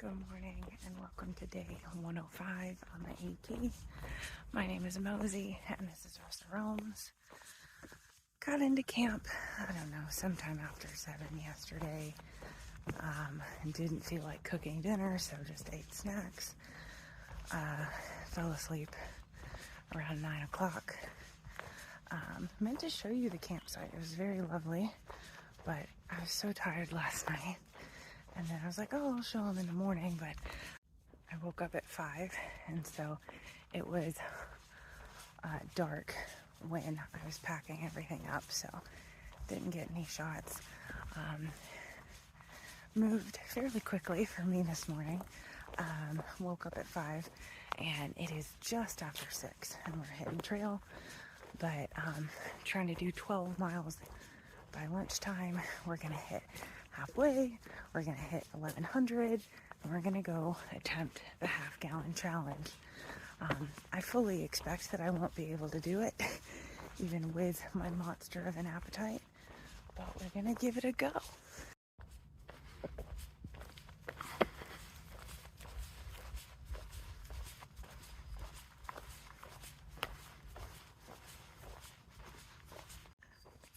Good morning and welcome to day 105 on the AT. My name is Mosey and this is rissaroams. Got into camp, I don't know, sometime after 7 yesterday. And didn't feel like cooking dinner, so just ate snacks. Fell asleep around 9 o'clock. Meant to show you the campsite. It was very lovely, but I was so tired last night. And then I was like, oh, I'll show them in the morning, but I woke up at 5, and so it was dark when I was packing everything up, so didn't get any shots. Moved fairly quickly for me this morning. Woke up at 5, and it is just after 6, and we're hitting trail, but trying to do 12 miles by lunchtime. We're going to hit halfway, we're going to hit 1100, and we're going to go attempt the half-gallon challenge. I fully expect that I won't be able to do it, even with my monster of an appetite, but we're going to give it a go.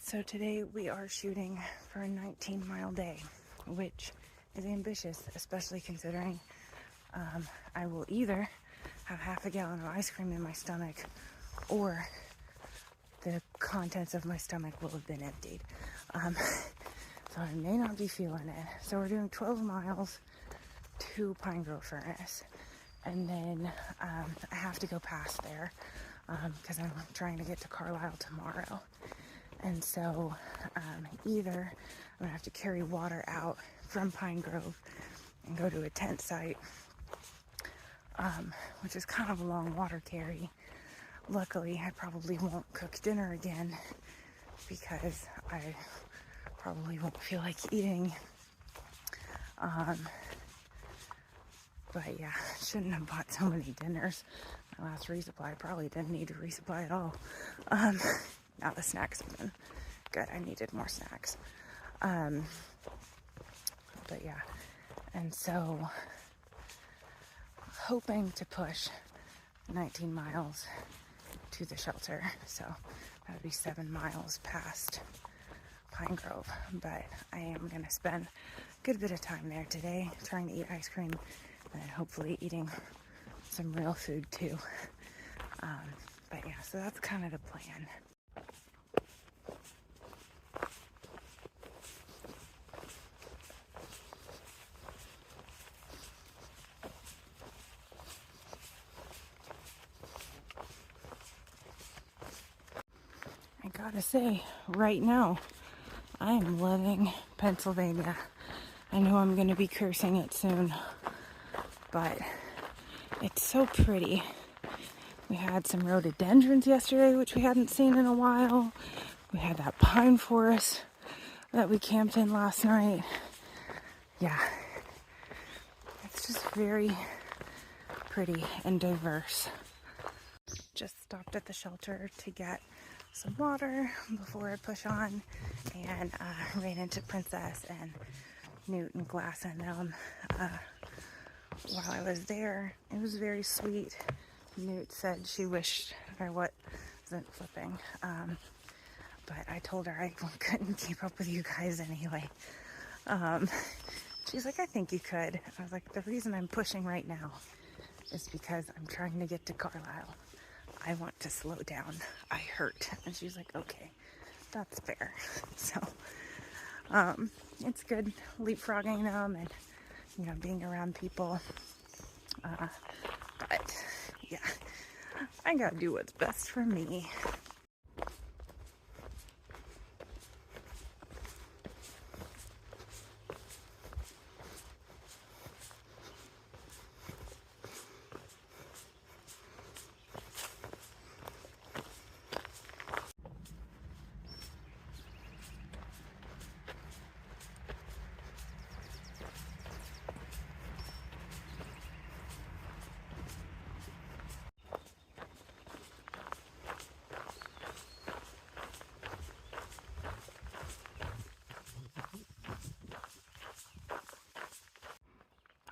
So today we are shooting for a 19-mile day, which is ambitious, especially considering I will either have half a gallon of ice cream in my stomach or the contents of my stomach will have been emptied. So I may not be feeling it. So we're doing 12 miles to Pine Grove Furnace, and then I have to go past there because I'm trying to get to Carlisle tomorrow. And so either I'm going to have to carry water out from Pine Grove and go to a tent site, which is kind of a long water carry. Luckily, I probably won't cook dinner again because I probably won't feel like eating. But yeah, shouldn't have bought so many dinners. My last resupply probably didn't need to resupply at all. Now the snacks have been good. I needed more snacks. But yeah, and so hoping to push 19 miles to the shelter. So that would be 7 miles past Pine Grove. But I am going to spend a good bit of time there today trying to eat ice cream and then hopefully eating some real food too. But yeah, so that's kind of the plan. I gotta say, right now, I am loving Pennsylvania. I know I'm gonna be cursing it soon, but it's so pretty. We had some rhododendrons yesterday, which we hadn't seen in a while. We had that pine forest that we camped in last night. Yeah, it's just very pretty and diverse. Just stopped at the shelter to get some water before I push on, and ran into Princess and Newt and Glass and them while I was there. It was very sweet. Newt said she wished I wasn't flipping, but I told her I couldn't keep up with you guys anyway. She's like, I think you could. I was like, the reason I'm pushing right now is because I'm trying to get to Carlisle. I want to slow down. I hurt. And she's like, okay, that's fair. So, it's good leapfrogging them and, you know, being around people. But, yeah, I gotta do what's best for me.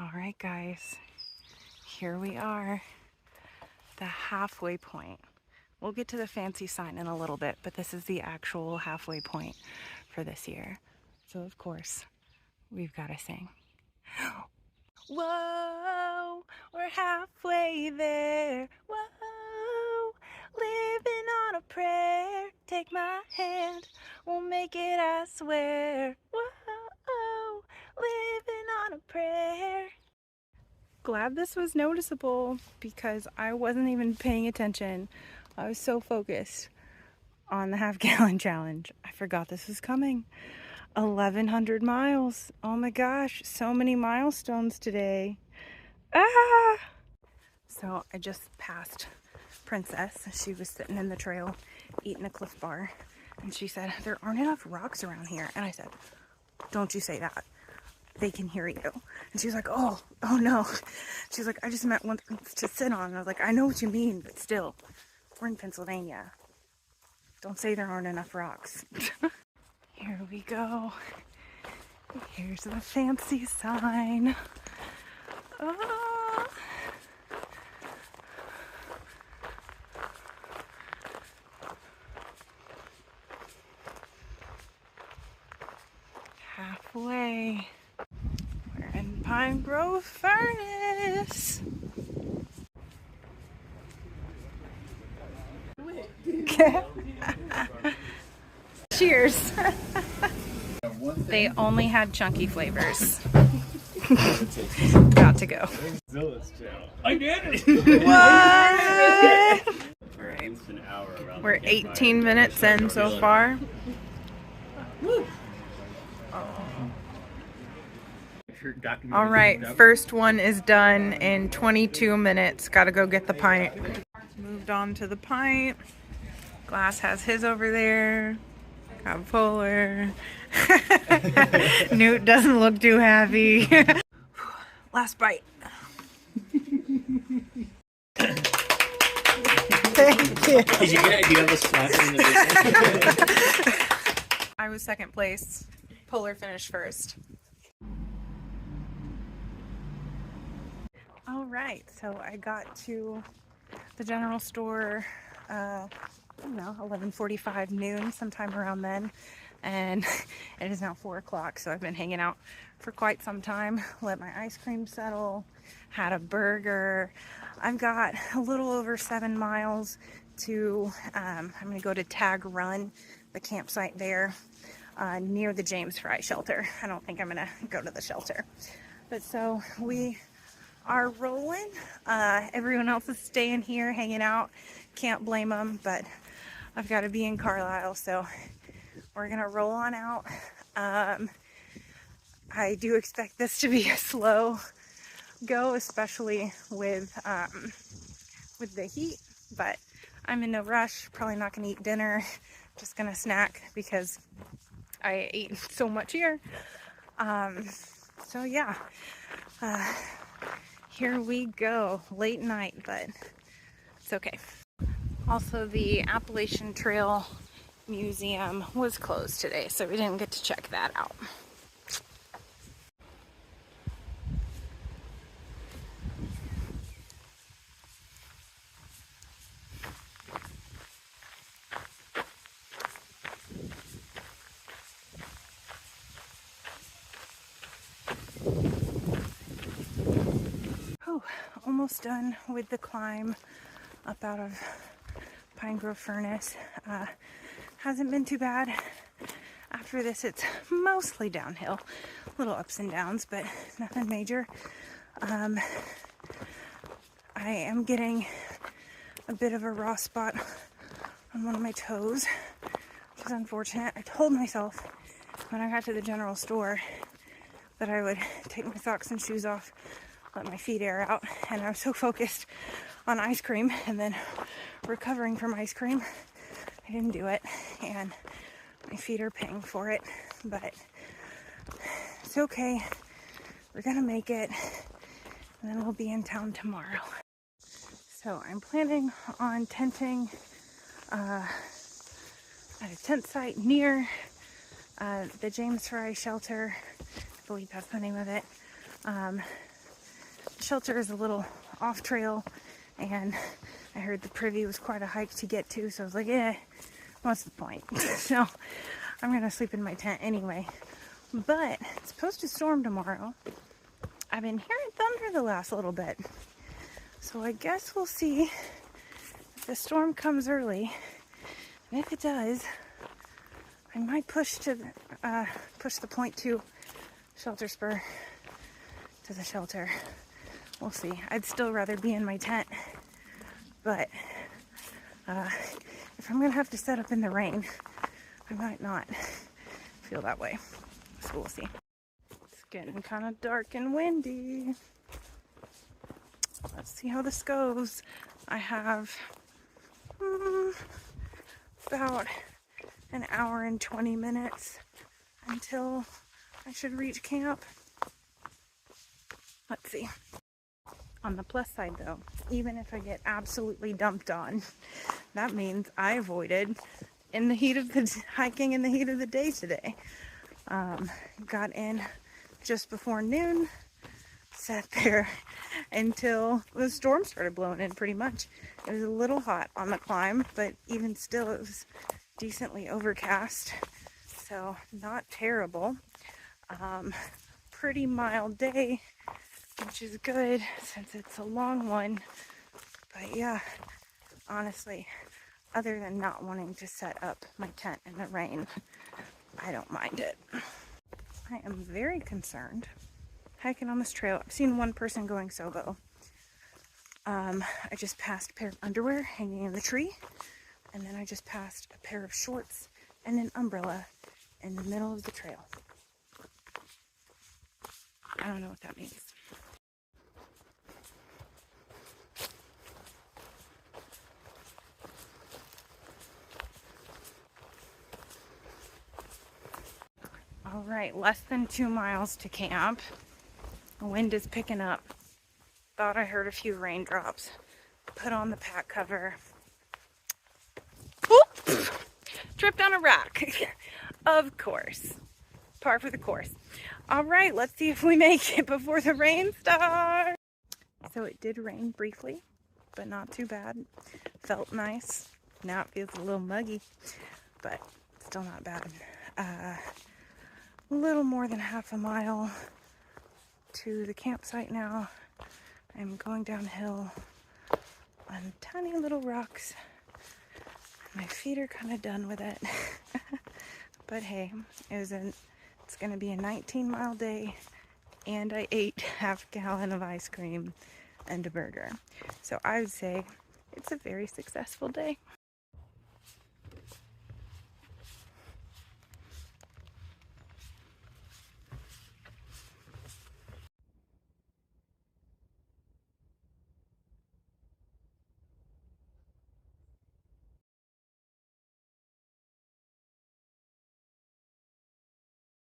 All right, guys, here we are, the halfway point. We'll get to the fancy sign in a little bit, but this is the actual halfway point for this year. So of course, we've got to sing. Whoa, we're halfway there. Whoa, living on a prayer. Take my hand, we'll make it, I swear. Whoa, living on a prayer. Glad this was noticeable because I wasn't even paying attention. I was so focused on the half-gallon challenge. I forgot this was coming. 1,100 miles. Oh my gosh, so many milestones today. Ah! So I just passed Princess. She was sitting in the trail eating a Cliff Bar, and she said, there aren't enough rocks around here. And I said, don't you say that. They can hear you. And she was like, oh no. She's like, I just meant one to sit on. And I was like, I know what you mean, but still, we're in Pennsylvania. Don't say there aren't enough rocks. Here we go. Here's the fancy sign. Oh. Halfway. We're in Pine Grove Furnace. Cheers. They only had chunky flavors. Got to go. I did it! What? Right. We're 18 minutes in so far. All right, first one is done in 22 minutes. Got to go get the pint. Moved on to the pint. Glass has his over there. Got a puller. Newt doesn't look too happy. Last bite. Thank you. Did you get idea of the slap in the video? I was second place. Puller finished first. All right, so I got to the general store, I don't know, 11:45 noon, sometime around then, and it is now 4 o'clock, so I've been hanging out for quite some time. Let my ice cream settle, had a burger. I've got a little over 7 miles to, I'm going to go to Tagg Run, the campsite there, near the James Fry shelter. I don't think I'm going to go to the shelter. But so we are rolling. Everyone else is staying here, hanging out. Can't blame them, but I've got to be in Carlisle, so we're going to roll on out. I do expect this to be a slow go, especially with the heat, but I'm in no rush. Probably not going to eat dinner. Just going to snack because I ate so much here. So yeah, here we go. Late night, but it's okay. Also, the Appalachian Trail Museum was closed today, so we didn't get to check that out. Almost done with the climb up out of Pine Grove Furnace. Hasn't been too bad. After this, it's mostly downhill. Little ups and downs, but nothing major. I am getting a bit of a raw spot on one of my toes, which is unfortunate. I told myself when I got to the general store that I would take my socks and shoes off, let my feet air out, and I was so focused on ice cream and then recovering from ice cream, I didn't do it, and my feet are paying for it, but it's okay. We're gonna make it, and then we'll be in town tomorrow. So I'm planning on tenting at a tent site near the James Fry shelter. I believe that's the name of it. shelter is a little off trail, and I heard the Privy was quite a hike to get to, so I was like, eh, what's the point? So I'm gonna sleep in my tent anyway. But it's supposed to storm tomorrow. I've been hearing thunder the last little bit, so I guess we'll see if the storm comes early. And if it does, I might push the .2 shelter spur to the shelter. We'll see. I'd still rather be in my tent, but if I'm gonna have to set up in the rain, I might not feel that way. So we'll see. It's getting kind of dark and windy. Let's see how this goes. I have about an hour and 20 minutes until I should reach camp. Let's see. On the plus side though, even if I get absolutely dumped on, that means I avoided hiking in the heat of the day today. Got in just before noon, sat there until the storm started blowing in pretty much. It was a little hot on the climb, but even still it was decently overcast, so not terrible. Pretty mild day, which is good since it's a long one. But yeah, honestly, other than not wanting to set up my tent in the rain, I don't mind it. I am very concerned hiking on this trail. I've seen one person going solo. I just passed a pair of underwear hanging in the tree, and then I just passed a pair of shorts and an umbrella in the middle of the trail. I don't know what that means. All right, less than 2 miles to camp. The wind is picking up. Thought I heard a few raindrops. Put on the pack cover. Whoop! Tripped on a rock. Of course. Par for the course. All right, let's see if we make it before the rain starts. So it did rain briefly, but not too bad. Felt nice. Now it feels a little muggy, but still not bad. A little more than half a mile to the campsite now. I'm going downhill on tiny little rocks. My feet are kind of done with it. But hey, it's going to be a 19-mile day, and I ate half a gallon of ice cream and a burger. So I would say it's a very successful day.